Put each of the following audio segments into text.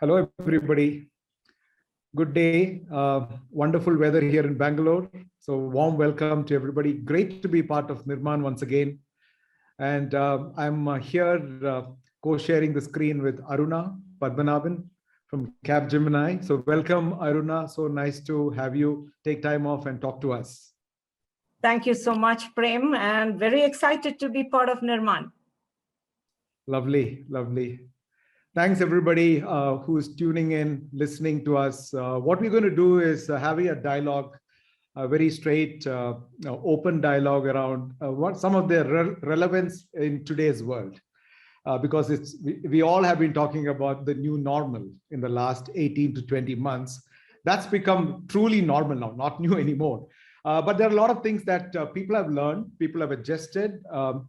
Hello, everybody. Good day. Wonderful weather here in Bangalore. So warm welcome to everybody. Great to be part of Nirman once again. And I'm here co-sharing the screen with Aruna Padmanabhan from Capgemini. So welcome, Aruna. So nice to have you take time off and talk to us. Thank you so much, Prem, and very excited to be part of Nirman. Lovely, lovely. Thanks, everybody who's tuning in, listening to us. What we're going to do is having a dialogue, a very straight, open dialogue around what some of the relevance in today's world. Because we all have been talking about the new normal in the last 18 to 20 months. That's become truly normal now, not new anymore. But there are a lot of things that people have learned, people have adjusted,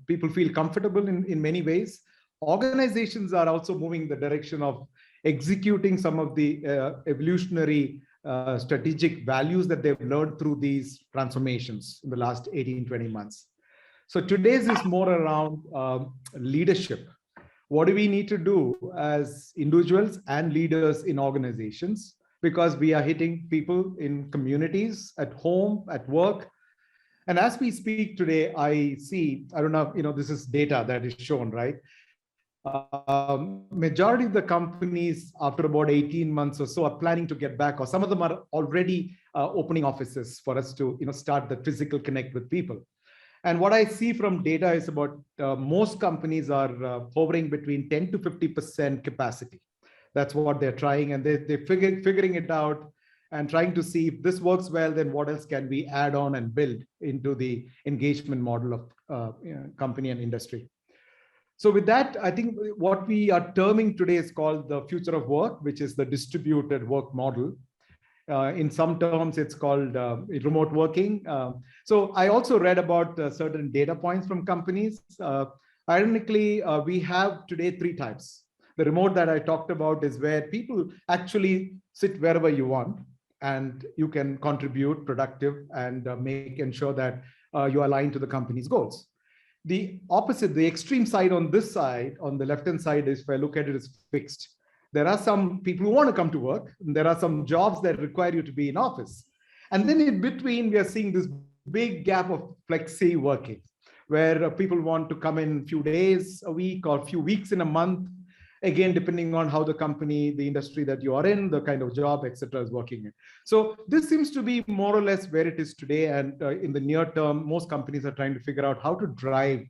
people feel comfortable in many ways. Organizations are also moving in the direction of executing some of the evolutionary strategic values that they've learned through these transformations in the last 18, 20 months. So today's is more around leadership. What do we need to do as individuals and leaders in organizations? Because we are hitting people in communities, at home, at work. And as we speak today, I don't know, this is data that is shown, right? Majority of the companies after about 18 months or so are planning to get back, or some of them are already opening offices for us to start the physical connect with people. And what I see from data is about most companies are hovering between 10 to 50% capacity. That's what they're trying, and they're figuring it out and trying to see if this works well, then what else can we add on and build into the engagement model of company and industry. So with that, I think what we are terming today is called the future of work, which is the distributed work model. In some terms, it's called remote working. So I also read about certain data points from companies. Ironically, we have today 3 types. The remote that I talked about is where people actually sit wherever you want, and you can contribute productive and ensure that you align to the company's goals. The opposite, the extreme side on this side, on the left-hand side, is if I look at it, is fixed. There are some people who want to come to work, and there are some jobs that require you to be in office. And then in between, we are seeing this big gap of flexi working, where people want to come in a few days a week or a few weeks in a month, again, depending on how the company, the industry that you are in, the kind of job, etc., is working in. So this seems to be more or less where it is today. And in the near term, most companies are trying to figure out how to drive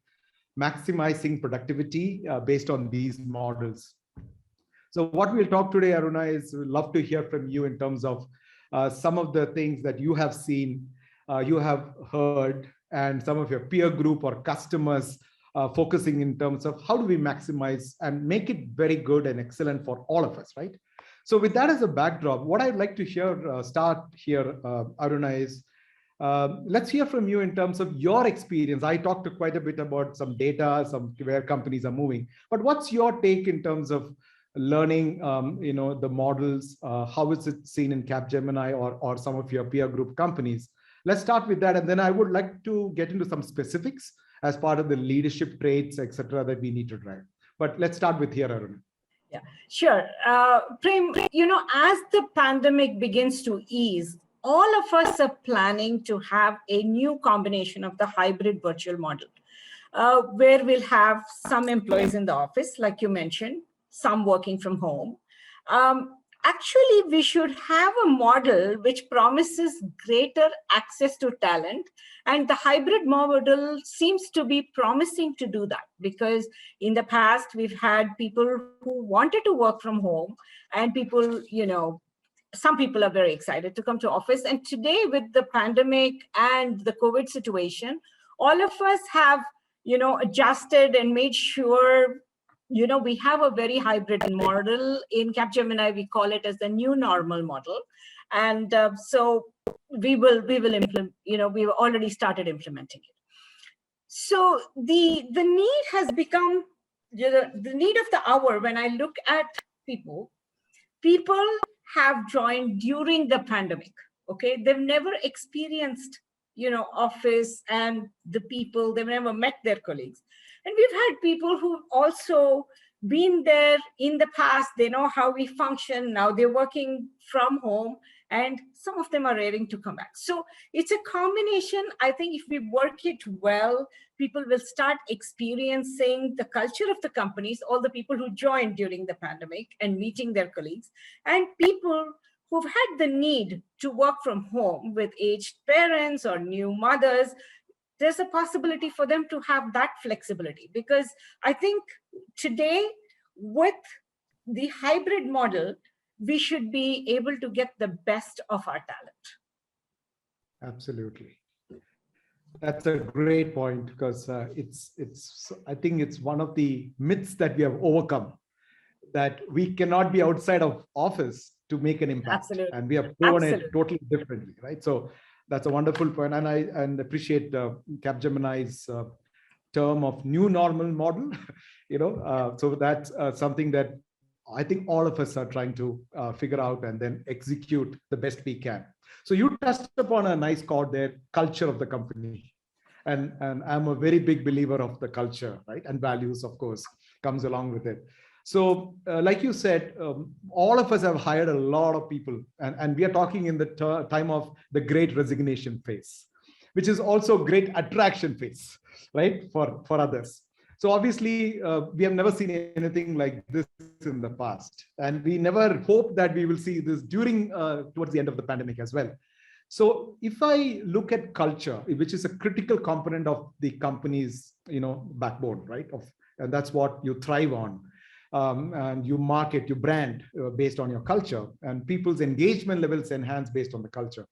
maximizing productivity based on these models. So what we'll talk today, Aruna, is we'd love to hear from you in terms of some of the things that you have seen, you have heard, and some of your peer group or customers focusing in terms of how do we maximize and make it very good and excellent for all of us, right? So with that as a backdrop, what I'd like to start here, Aruna, is let's hear from you in terms of your experience. I talked quite a bit about some data, some where companies are moving, but what's your take in terms of learning, the models? How is it seen in Capgemini or some of your peer group companies? Let's start with that, and then I would like to get into some specifics as part of the leadership traits, etc., that we need to drive. But let's start with here, Aruna. Yeah, sure. Prem, as the pandemic begins to ease, all of us are planning to have a new combination of the hybrid virtual model, where we'll have some employees in the office, like you mentioned, some working from home. Actually, we should have a model which promises greater access to talent. And the hybrid model seems to be promising to do that, because in the past, we've had people who wanted to work from home, and people, some people are very excited to come to office. And today, with the pandemic and the COVID situation, all of us have, adjusted and made sure we have a very hybrid model. In Capgemini, we call it as the new normal model. And so we will implement, we've already started implementing it. So the need has become the need of the hour. When I look at people have joined during the pandemic. Okay, they've never experienced, office and the people. They've never met their colleagues. And we've had people who also been there in the past. They know how we function. Now they're working from home, and some of them are raring to come back. So it's a combination. I think if we work it well, people will start experiencing the culture of the companies, all the people who joined during the pandemic and meeting their colleagues, and people who've had the need to work from home with aged parents or new mothers. There's a possibility for them to have that flexibility, because I think today with the hybrid model, we should be able to get the best of our talent. Absolutely. That's a great point, because I think it's one of the myths that we have overcome, that we cannot be outside of office to make an impact. Absolutely. And we have proven it totally differently, right? So that's a wonderful point. And I appreciate Capgemini's term of new normal model, so that's something that I think all of us are trying to figure out and then execute the best we can. So you touched upon a nice chord there, culture of the company. And I'm a very big believer of the culture, right? And values, of course, comes along with it. So like you said, all of us have hired a lot of people, and we are talking in the time of the great resignation phase, which is also great attraction phase, right? For others. So obviously, we have never seen anything like this in the past. And we never hope that we will see this towards the end of the pandemic as well. So if I look at culture, which is a critical component of the company's, backbone, right? And that's what you thrive on. And you market, you brand based on your culture, and people's engagement levels enhance based on the culture.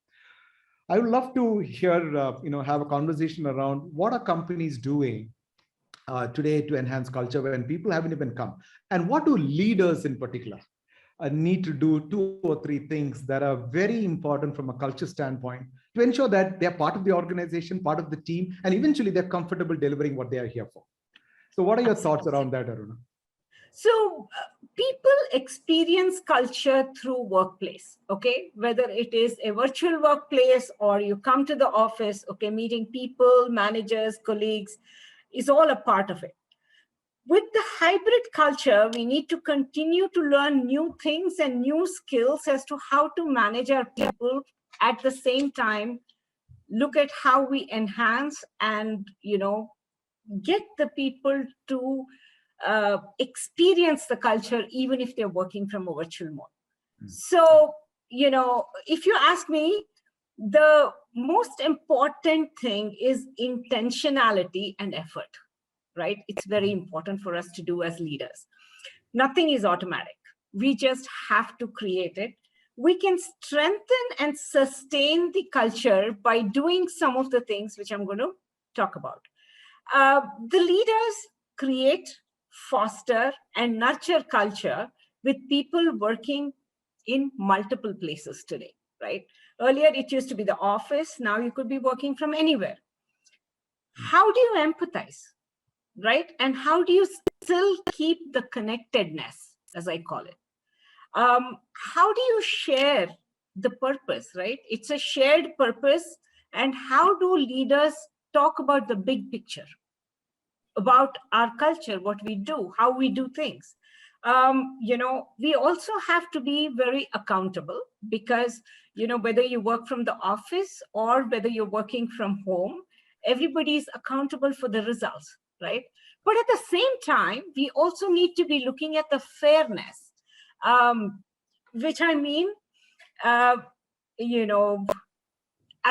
I would love to hear, have a conversation around what are companies doing today to enhance culture when people haven't even come, and what do leaders in particular need to do 2 or 3 things that are very important from a culture standpoint to ensure that they're part of the organization, part of the team, and eventually they're comfortable delivering what they are here for. So what are your thoughts around that, Aruna? So people experience culture through workplace, okay? Whether it is a virtual workplace or you come to the office, okay, meeting people, managers, colleagues is all a part of it. With the hybrid culture, we need to continue to learn new things and new skills as to how to manage our people. At the same time, look at how we enhance and, get the people to experience the culture, even if they're working from a virtual mode. So, if you ask me, the most important thing is intentionality and effort, right? It's very important for us to do as leaders. Nothing is automatic. We just have to create it. We can strengthen and sustain the culture by doing some of the things which I'm going to talk about. The leaders create, foster, and nurture culture with people working in multiple places today, right? Earlier, it used to be the office. Now you could be working from anywhere. How do you empathize, right? And how do you still keep the connectedness, as I call it? How do you share the purpose, right? It's a shared purpose. And how do leaders talk about the big picture, about our culture, what we do, how we do things? We also have to be very accountable, because, whether you work from the office or whether you're working from home, everybody's accountable for the results, right? But at the same time, we also need to be looking at the fairness, which I mean, as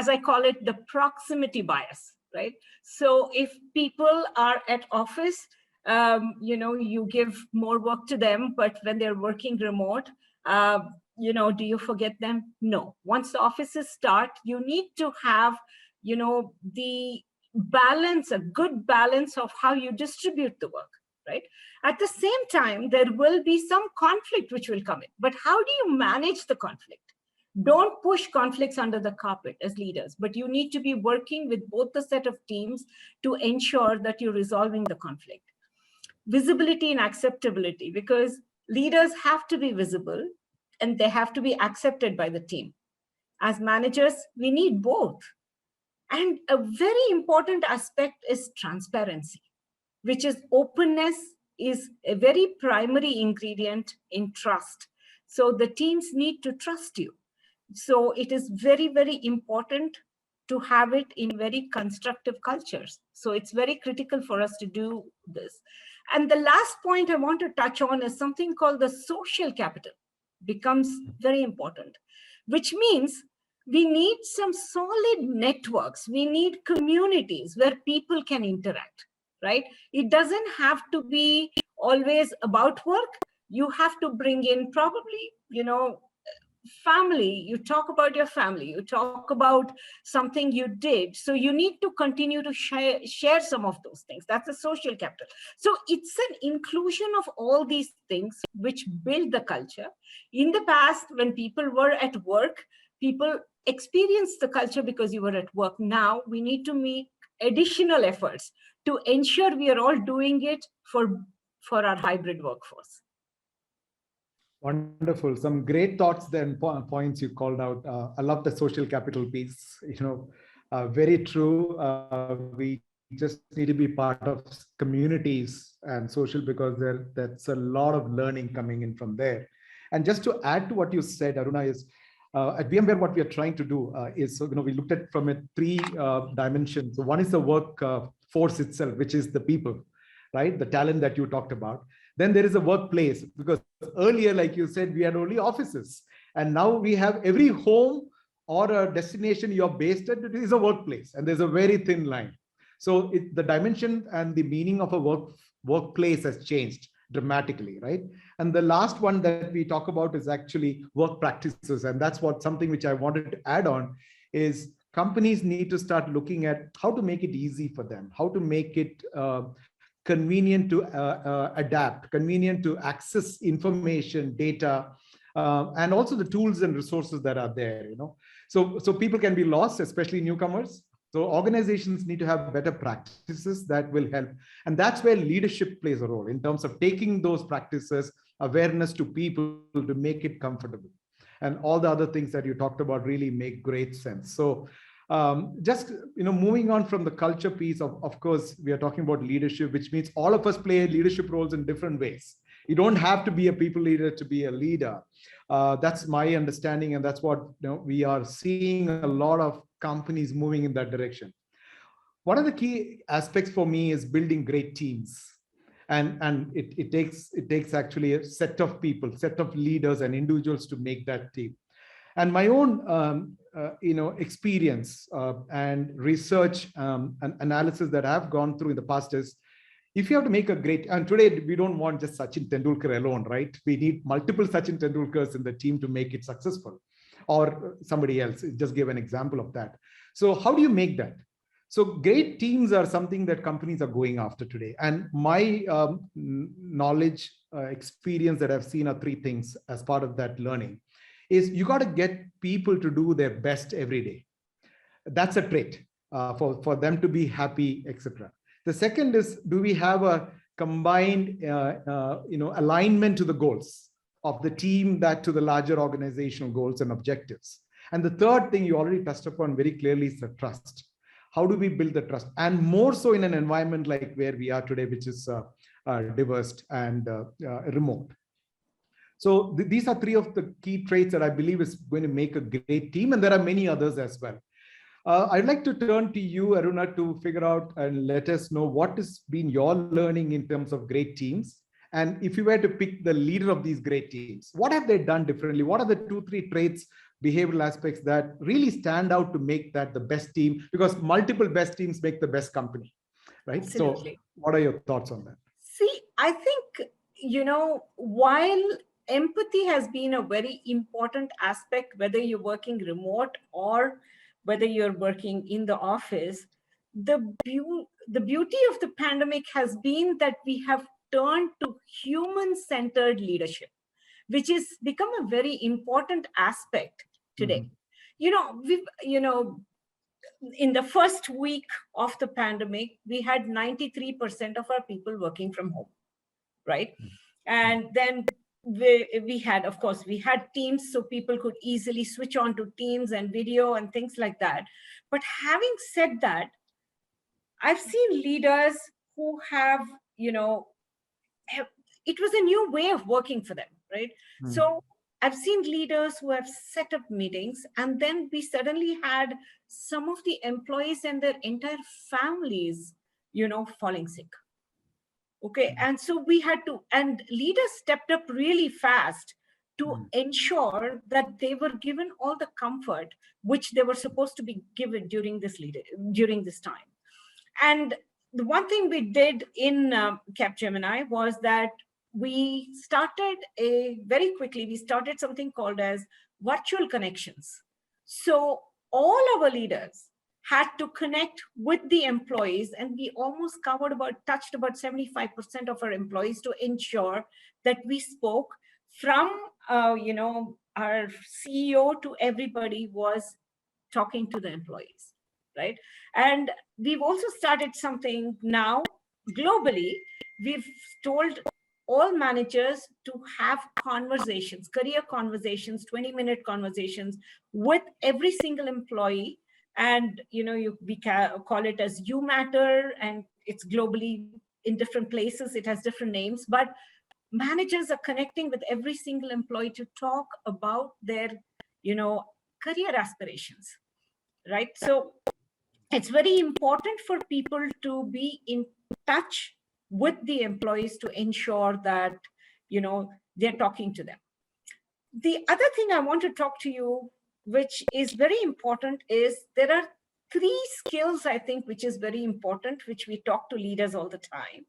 I call it, the proximity bias, right? So if people are at office, you give more work to them, but when they're working remote, do you forget them? No. Once the offices start, you need to have, the balance, a good balance of how you distribute the work, right? At the same time, there will be some conflict which will come in, but how do you manage the conflict? Don't push conflicts under the carpet as leaders, but you need to be working with both the set of teams to ensure that you're resolving the conflict. Visibility and acceptability, because leaders have to be visible and they have to be accepted by the team. As managers, we need both. And a very important aspect is transparency, which is openness is a very primary ingredient in trust. So the teams need to trust you. So it is very, very important to have it in very constructive cultures. So it's very critical for us to do this. And the last point I want to touch on is something called the social capital becomes very important, which means we need some solid networks. We need communities where people can interact, right? It doesn't have to be always about work. You have to bring in probably, family. You talk about your family, you talk about something you did, so you need to continue to share some of those things. That's a social capital. So it's an inclusion of all these things which build the culture. In the past, when people were at work, people experienced the culture because you were at work. Now we need to make additional efforts to ensure we are all doing it for our hybrid workforce. Wonderful. Some great thoughts then, points you called out. I love the social capital piece. Very true. We just need to be part of communities and social, because that's a lot of learning coming in from there. And just to add to what you said, Aruna, is at VMware, what we are trying to do is, we looked at from a three dimensions. So one is the work force itself, which is the people, right? The talent that you talked about. Then there is a workplace, because earlier, like you said, we had only offices. And now we have every home or a destination you're based at, it is a workplace. And there's a very thin line. So the dimension and the meaning of a workplace has changed dramatically, right? And the last one that we talk about is actually work practices. And that's something which I wanted to add on is companies need to start looking at how to make it easy for them, how to make it convenient to adapt, convenient to access information, data, and also the tools and resources that are there. So people can be lost, especially newcomers. So organizations need to have better practices that will help. And that's where leadership plays a role in terms of taking those practices, awareness to people to make it comfortable. And all the other things that you talked about really make great sense. So just moving on from the culture piece, of course, we are talking about leadership, which means all of us play leadership roles in different ways. You don't have to be a people leader to be a leader. That's my understanding, and that's what we are seeing a lot of companies moving in that direction. One of the key aspects for me is building great teams, and it takes actually a set of people, set of leaders and individuals to make that team. And my own experience and research and analysis that I've gone through in the past is, if you have to make a great, and today we don't want just Sachin Tendulkar alone, right? We need multiple Sachin Tendulkars in the team to make it successful, or somebody else. Just give an example of that. So how do you make that? So great teams are something that companies are going after today. And my knowledge, experience that I've seen are three things as part of that learning. Is you got to get people to do their best every day. That's a trait for them to be happy, etc. The second is, do we have a combined alignment to the goals of the team, that to the larger organizational goals and objectives? And the third thing you already touched upon very clearly is the trust. How do we build the trust? And more so in an environment like where we are today, which is diverse and remote. So these are three of the key traits that I believe is going to make a great team. And there are many others as well. I'd like to turn to you, Aruna, to figure out and let us know what has been your learning in terms of great teams. And if you were to pick the leader of these great teams, what have they done differently? What are the 2-3 traits, behavioral aspects that really stand out to make that the best team? Because multiple best teams make the best company, right? Absolutely. So what are your thoughts on that? See, I think, while empathy has been a very important aspect, whether you're working remote or whether you're working in the office, the beauty of the pandemic has been that we have turned to human-centered leadership, which has become a very important aspect today. Mm-hmm. In the first week of the pandemic, we had 93% of our people working from home, right? Mm-hmm. And then we had, of course, we had Teams, so people could easily switch on to Teams and video and things like that. But having said that, I've seen leaders who have, it was a new way of working for them, right? So I've seen leaders who have set up meetings, and then we suddenly had some of the employees and their entire families, falling sick. Okay. And so we had to, and leaders stepped up really fast to ensure that they were given all the comfort which they were supposed to be given during this time. And the one thing we did in Capgemini was that we started something called as virtual connections. So all our leaders had to connect with the employees, and we almost touched about 75% of our employees to ensure that we spoke from, our CEO to everybody was talking to the employees, right? And we've also started something now globally. We've told all managers to have conversations, career conversations, 20-minute conversations with every single employee. And, we call it as You Matter, and it's globally in different places. It has different names, but managers are connecting with every single employee to talk about their, career aspirations, right? So it's very important for people to be in touch with the employees to ensure that, they're talking to them. The other thing I want to talk to you, which is very important, is there are 3 skills, I think, which is very important, which we talk to leaders all the time.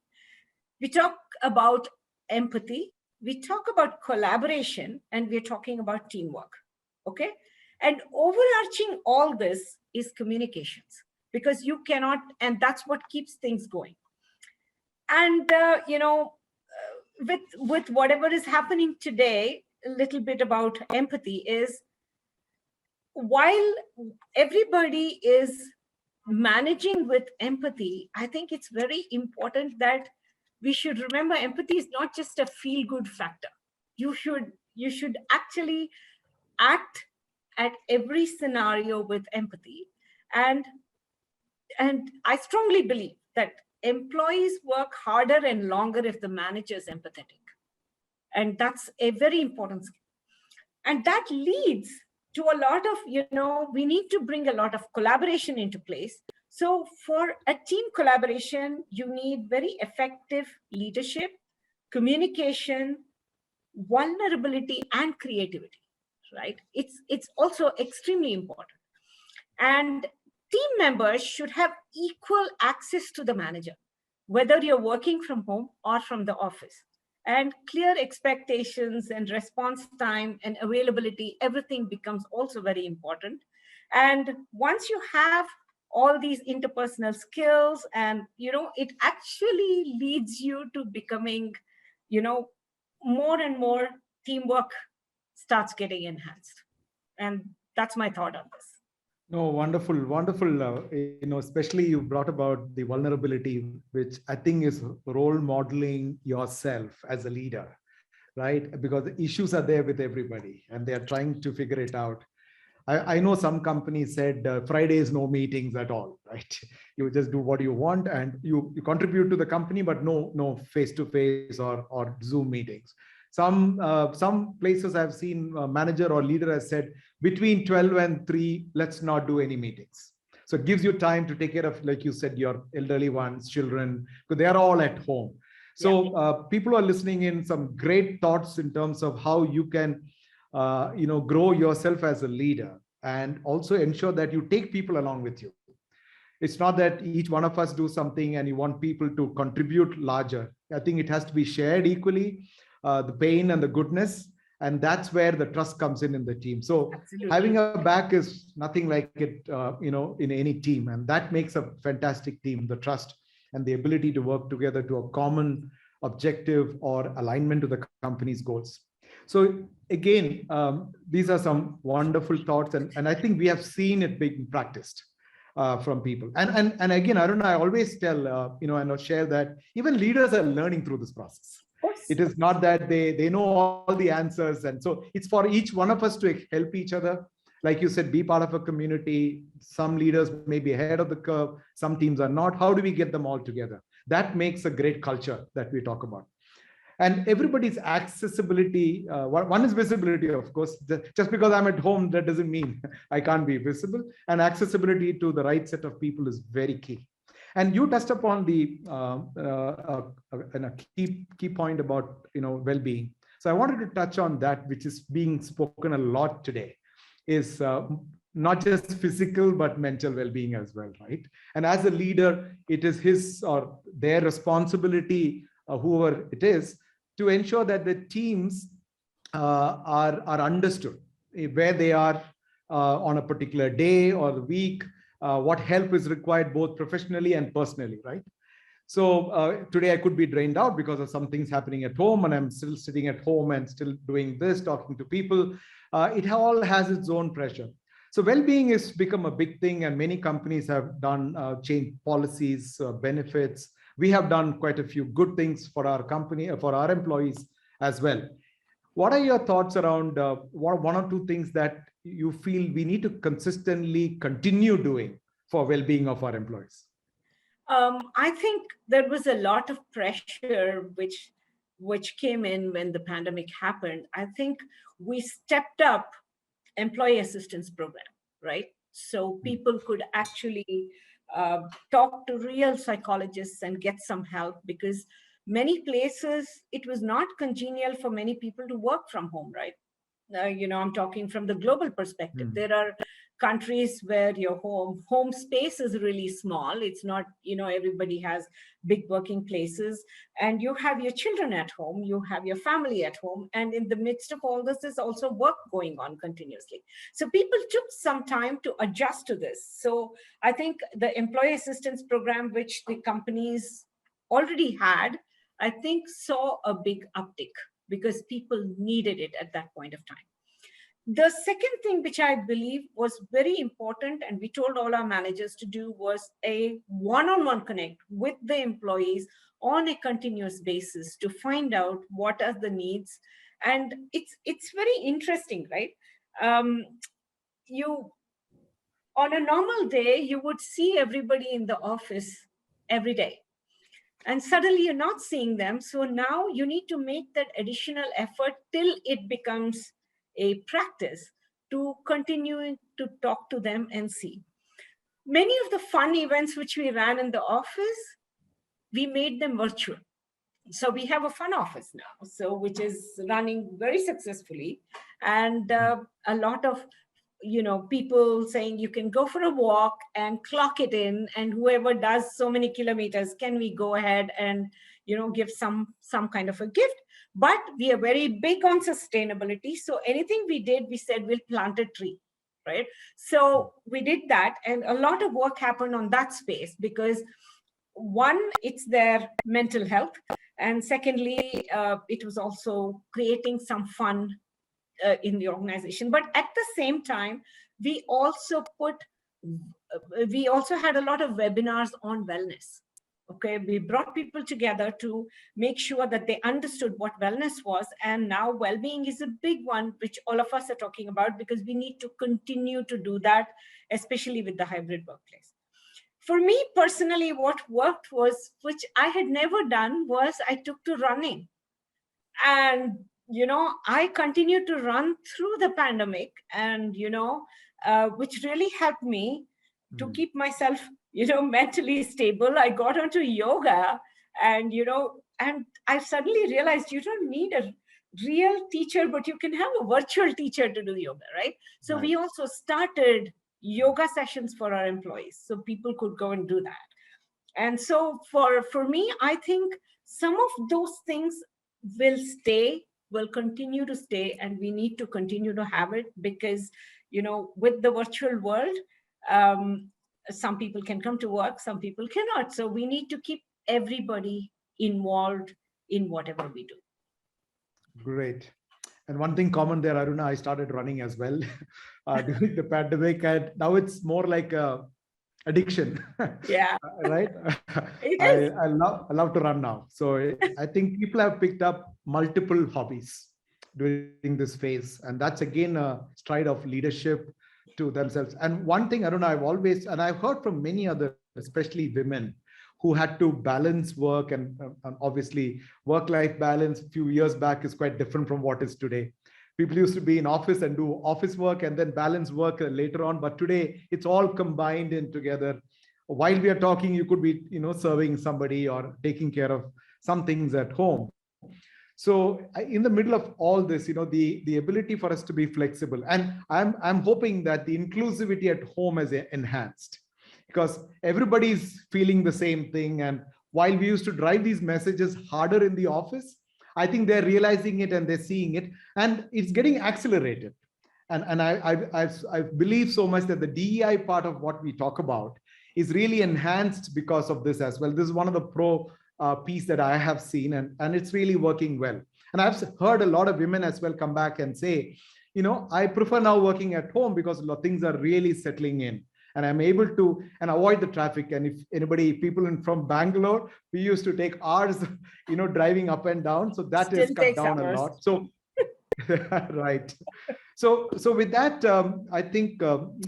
We talk about empathy, we talk about collaboration, and we're talking about teamwork. Okay. And overarching all this is communications, because you cannot, and that's what keeps things going. And, with whatever is happening today, a little bit about empathy is, while everybody is managing with empathy, I think it's very important that we should remember empathy is not just a feel-good factor. You should actually act at every scenario with empathy. And I strongly believe that employees work harder and longer if the manager is empathetic. And that's a very important skill. And that leads to a lot of, we need to bring a lot of collaboration into place. So for a team collaboration, you need very effective leadership, communication, vulnerability, and creativity, right? It's also extremely important. And team members should have equal access to the manager, whether you're working from home or from the office. And clear expectations and response time and availability, everything becomes also very important. And once you have all these interpersonal skills, and, it actually leads you to becoming, more and more teamwork starts getting enhanced. And that's my thought on this. No, wonderful, wonderful. Especially you brought about the vulnerability, which I think is role modeling yourself as a leader, right? Because the issues are there with everybody and they are trying to figure it out. I know some companies said Fridays, no meetings at all, right? You just do what you want and you contribute to the company, but no face-to-face or Zoom meetings. Some places I've seen a manager or leader has said between 12 and 3, let's not do any meetings. So it gives you time to take care of, like you said, your elderly ones, children, because they are all at home. So people are listening in, some great thoughts in terms of how you can, grow yourself as a leader and also ensure that you take people along with you. It's not that each one of us do something and you want people to contribute larger. I think it has to be shared equally. The pain and the goodness, and that's where the trust comes in the team. So absolutely, having a back is nothing like it, in any team, and that makes a fantastic team. The trust and the ability to work together to a common objective or alignment to the company's goals. So again, these are some wonderful thoughts, and I think we have seen it being practiced from people. And again, Aruna, I always tell, and I'll share that even leaders are learning through this process. It is not that they know all the answers. And so it's for each one of us to help each other. Like you said, be part of a community. Some leaders may be ahead of the curve. Some teams are not. How do we get them all together? That makes a great culture that we talk about. And everybody's accessibility, one is visibility, of course. Just because I'm at home, that doesn't mean I can't be visible. And accessibility to the right set of people is very key. And you touched upon the key point about well-being. So I wanted to touch on that, which is being spoken a lot today, is not just physical but mental well-being as well, right? And as a leader, it is his or their responsibility, whoever it is, to ensure that the teams are understood where they are on a particular day or the week, what help is required both professionally and personally, right? So today I could be drained out because of some things happening at home, and I'm still sitting at home and still doing this, talking to people. It all has its own pressure. So well-being has become a big thing, and many companies have done change policies, benefits. We have done quite a few good things for our company, for our employees as well. What are your thoughts around one or two things that you feel we need to consistently continue doing for well-being of our employees? I think there was a lot of pressure which came in when the pandemic happened. I think we stepped up employee assistance program, right? So people could actually talk to real psychologists and get some help, because many places it was not congenial for many people to work from home, right? I'm talking from the global perspective. There are countries where your home space is really small. It's not, everybody has big working places, and you have your children at home, you have your family at home, and in the midst of all this is also work going on continuously. So people took some time to adjust to this. So I think the employee assistance program, which the companies already had, I think saw a big uptick because people needed it at that point of time. The second thing which I believe was very important, and we told all our managers to do, was a one-on-one connect with the employees on a continuous basis to find out what are the needs. And it's very interesting, right? You on a normal day, you would see everybody in the office every day. And suddenly you're not seeing them. So now you need to make that additional effort till it becomes a practice to continue to talk to them and see. Many of the fun events which we ran in the office, we made them virtual. So we have a fun office now, so which is running very successfully. And a lot of people saying you can go for a walk and clock it in, and whoever does so many kilometers, can we go ahead and give some kind of a gift. But we are very big on sustainability, so anything we did, we said we'll plant a tree, right? So we did that, and a lot of work happened on that space, because one, it's their mental health, and secondly, it was also creating some fun in the organization. But at the same time, we also had a lot of webinars on wellness. Okay, we brought people together to make sure that they understood what wellness was. And now well-being is a big one, which all of us are talking about, because we need to continue to do that, especially with the hybrid workplace. For me personally, what worked was, which I had never done, was I took to running. And I continued to run through the pandemic, and which really helped me to keep myself mentally stable. I got onto yoga, and and I suddenly realized you don't need a real teacher, but you can have a virtual teacher to do yoga, right? So we also started yoga sessions for our employees, so people could go and do that. And so for me, I think some of those things will continue to stay, and we need to continue to have it, because with the virtual world, some people can come to work, some people cannot. So we need to keep everybody involved in whatever we do. Great. And one thing common there, Aruna, I started running as well during the pandemic, and now it's more like a addiction. Yeah. Right. I love to run now. So I think people have picked up multiple hobbies during this phase, and that's again a stride of leadership to themselves. And one thing, Aruna, I've heard from many others, especially women, who had to balance work and obviously work-life balance a few years back is quite different from what is today. People used to be in office and do office work and then balance work later on, but today it's all combined in together. While we are talking, you could be, serving somebody or taking care of some things at home. So in the middle of all this, the ability for us to be flexible, and I'm hoping that the inclusivity at home is enhanced, because everybody's feeling the same thing. And while we used to drive these messages harder in the office, I think they're realizing it and they're seeing it, and it's getting accelerated. And I believe so much that the DEI part of what we talk about is really enhanced because of this as well. This is one of the pro piece that I have seen, and it's really working well. And I've heard a lot of women as well come back and say, I prefer now working at home because things are really settling in and I'm able to avoid the traffic. And if people from Bangalore, we used to take hours, driving up and down. So that is cut down a lot. So, right. So with that, I think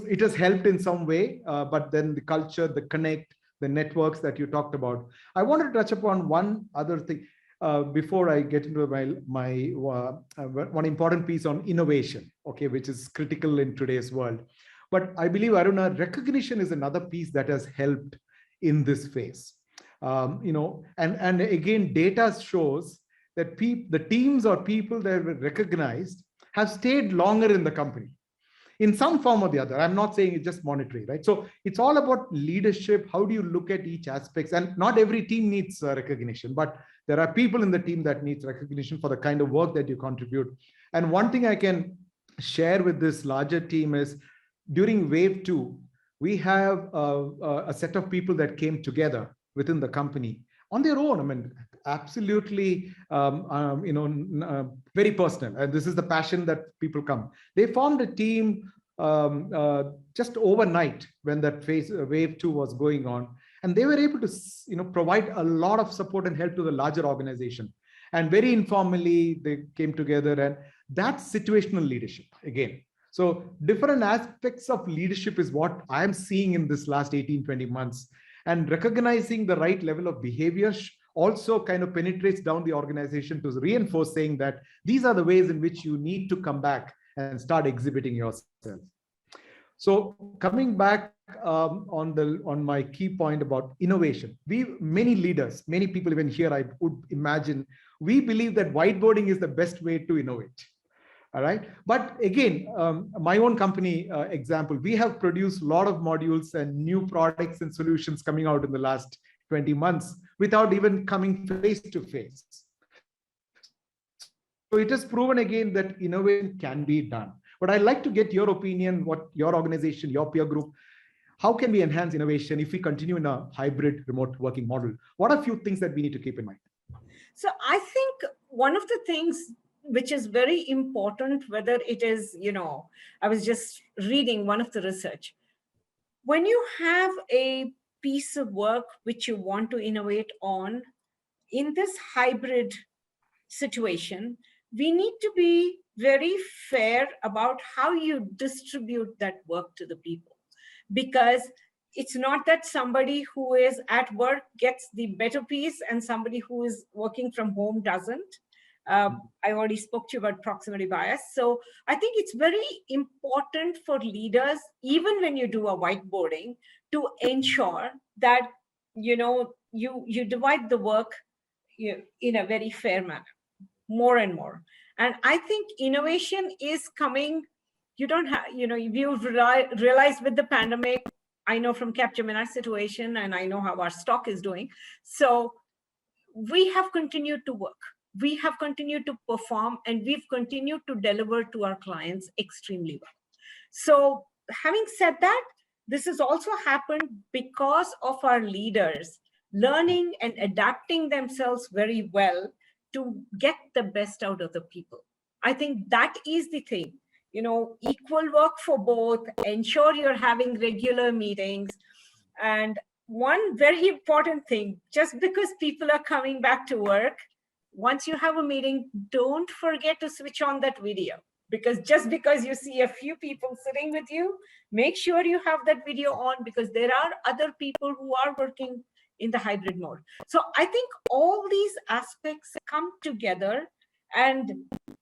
it has helped in some way, but then the culture, the connect, the networks that you talked about. I wanted to touch upon one other thing before I get into my one important piece on innovation, okay, which is critical in today's world. But I believe, Aruna, recognition is another piece that has helped in this phase. And again, data shows that the teams or people that were recognized have stayed longer in the company in some form or the other. I'm not saying it's just monetary, right? So it's all about leadership. How do you look at each aspect? And not every team needs recognition, but there are people in the team that needs recognition for the kind of work that you contribute. And one thing I can share with this larger team is during wave 2, we have a set of people that came together within the company on their own. I mean, absolutely, very personal. And this is the passion that people come. They formed a team just overnight when that wave 2 was going on. And they were able to, provide a lot of support and help to the larger organization. And very informally, they came together, and that's situational leadership again. So different aspects of leadership is what I'm seeing in this last 18, 20 months. And recognizing the right level of behavior also kind of penetrates down the organization to reinforce saying that these are the ways in which you need to come back and start exhibiting yourself. So coming back on my key point about innovation, many leaders, many people even here, I would imagine, we believe that whiteboarding is the best way to innovate. All right. But again, my own company example, we have produced a lot of modules and new products and solutions coming out in the last 20 months without even coming face to face. So it has proven again that innovation can be done. But I'd like to get your opinion, what your organization, your peer group, how can we enhance innovation if we continue in a hybrid remote working model? What are a few things that we need to keep in mind? So I think one of the things which is very important, whether it is, I was just reading one of the research. When you have a piece of work which you want to innovate on, in this hybrid situation, we need to be very fair about how you distribute that work to the people. Because it's not that somebody who is at work gets the better piece and somebody who is working from home doesn't. I already spoke to you about proximity bias. So I think it's very important for leaders, even when you do a whiteboarding, to ensure that, you divide the work in a very fair manner, more and more. And I think innovation is coming. You don't have, you've realized with the pandemic, I know from Capgemini situation, and I know how our stock is doing. So we have continued to work. We have continued to perform, and we've continued to deliver to our clients extremely well. So having said that, this has also happened because of our leaders learning and adapting themselves very well to get the best out of the people. I think that is the thing, equal work for both, ensure you're having regular meetings. And one very important thing, just because people are coming back to work, once you have a meeting, don't forget to switch on that video, because just because you see a few people sitting with you, make sure you have that video on, because there are other people who are working in the hybrid mode. So I think all these aspects come together, and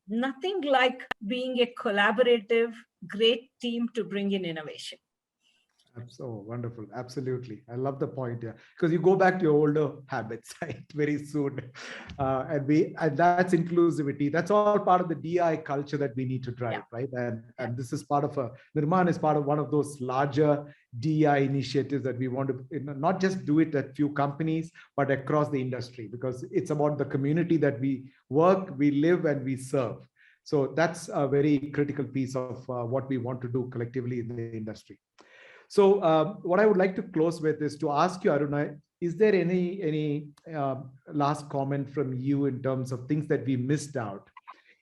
nothing like being a collaborative, great team to bring in innovation. So wonderful. Absolutely. I love the point here, because you go back to your older habits, right? Very soon. And that's inclusivity. That's all part of the DI culture that we need to drive, right? And this is part of Nirman is part of one of those larger DI initiatives that we want to not just do it at few companies, but across the industry, because it's about the community that we work, we live, and we serve. So that's a very critical piece of what we want to do collectively in the industry. So what I would like to close with is to ask you, Aruna, is there any last comment from you in terms of things that we missed out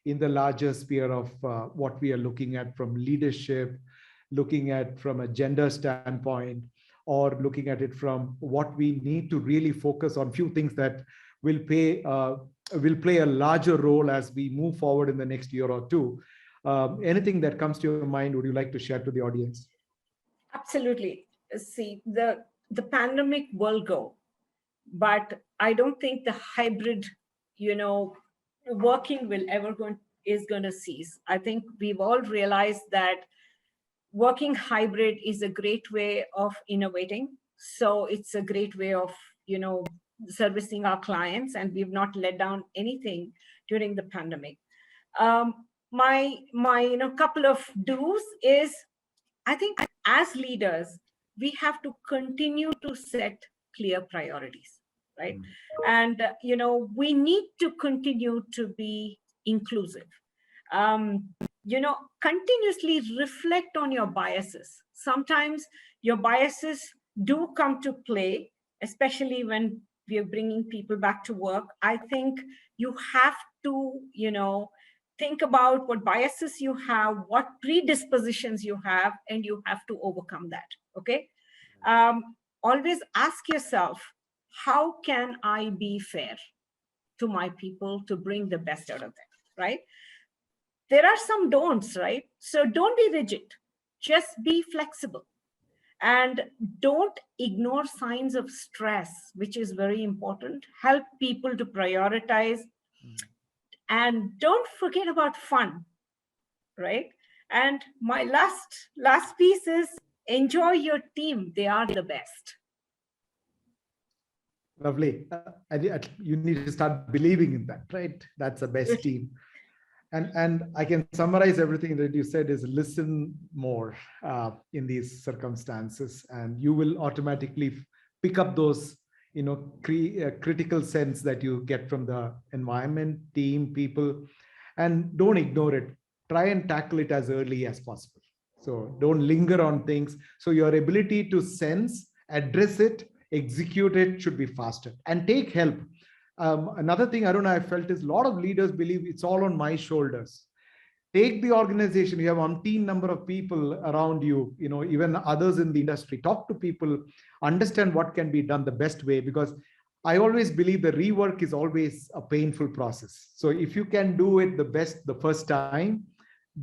in the larger sphere of what we are looking at from leadership, looking at from a gender standpoint, or looking at it from what we need to really focus on, few things that will play a larger role as we move forward in the next year or two? Anything that comes to your mind, would you like to share to the audience? Absolutely. See, the pandemic will go, but I don't think the hybrid, working will is going to cease. I think we've all realized that working hybrid is a great way of innovating. So it's a great way of, servicing our clients, and we've not let down anything during the pandemic. My couple of do's is, I think as leaders, we have to continue to set clear priorities, right? And, we need to continue to be inclusive. Continuously reflect on your biases. Sometimes your biases do come to play, especially when we are bringing people back to work. I think you have to, think about what biases you have, what predispositions you have, and you have to overcome that, okay? Always ask yourself, how can I be fair to my people to bring the best out of them, right? There are some don'ts, right? So don't be rigid, just be flexible. And don't ignore signs of stress, which is very important. Help people to prioritize. And don't forget about fun, right? And my last piece is enjoy your team. They are the best. Lovely. You need to start believing in that, right? That's the best team. And I can summarize everything that you said is listen more in these circumstances, and you will automatically pick up those critical sense that you get from the environment, team, people, and don't ignore it. Try and tackle it as early as possible. So don't linger on things. So your ability to sense, address it, execute it should be faster, and take help. Another thing, Aruna, I felt is a lot of leaders believe it's all on my shoulders. Take the organization. You have umpteen number of people around you, even others in the industry. Talk to people, understand what can be done the best way, because I always believe the rework is always a painful process. So if you can do it the best the first time,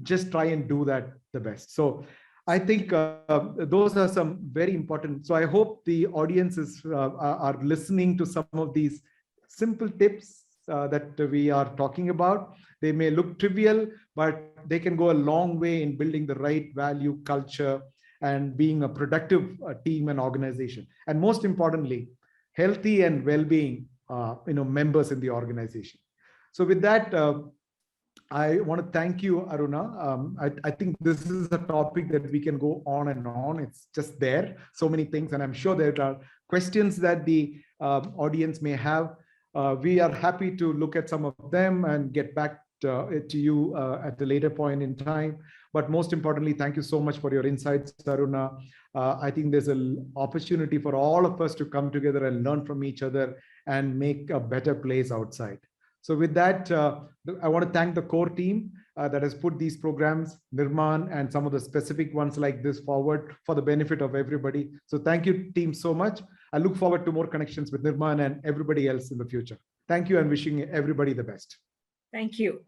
just try and do that the best. So I think those are some very important. So I hope the audiences are listening to some of these simple tips that we are talking about. They may look trivial, but they can go a long way in building the right value culture and being a productive team and organization. And most importantly, healthy and well-being members in the organization. So with that, I want to thank you, Aruna. I think this is a topic that we can go on and on. It's just there, so many things. And I'm sure there are questions that the audience may have. We are happy to look at some of them and get back to you at a later point in time. But most importantly, thank you so much for your insights, Aruna. I think there's an opportunity for all of us to come together and learn from each other and make a better place outside. So with that, I want to thank the core team that has put these programs, Nirman, and some of the specific ones like this forward for the benefit of everybody. So thank you, team, so much. I look forward to more connections with Nirman and everybody else in the future. Thank you, and wishing everybody the best. Thank you.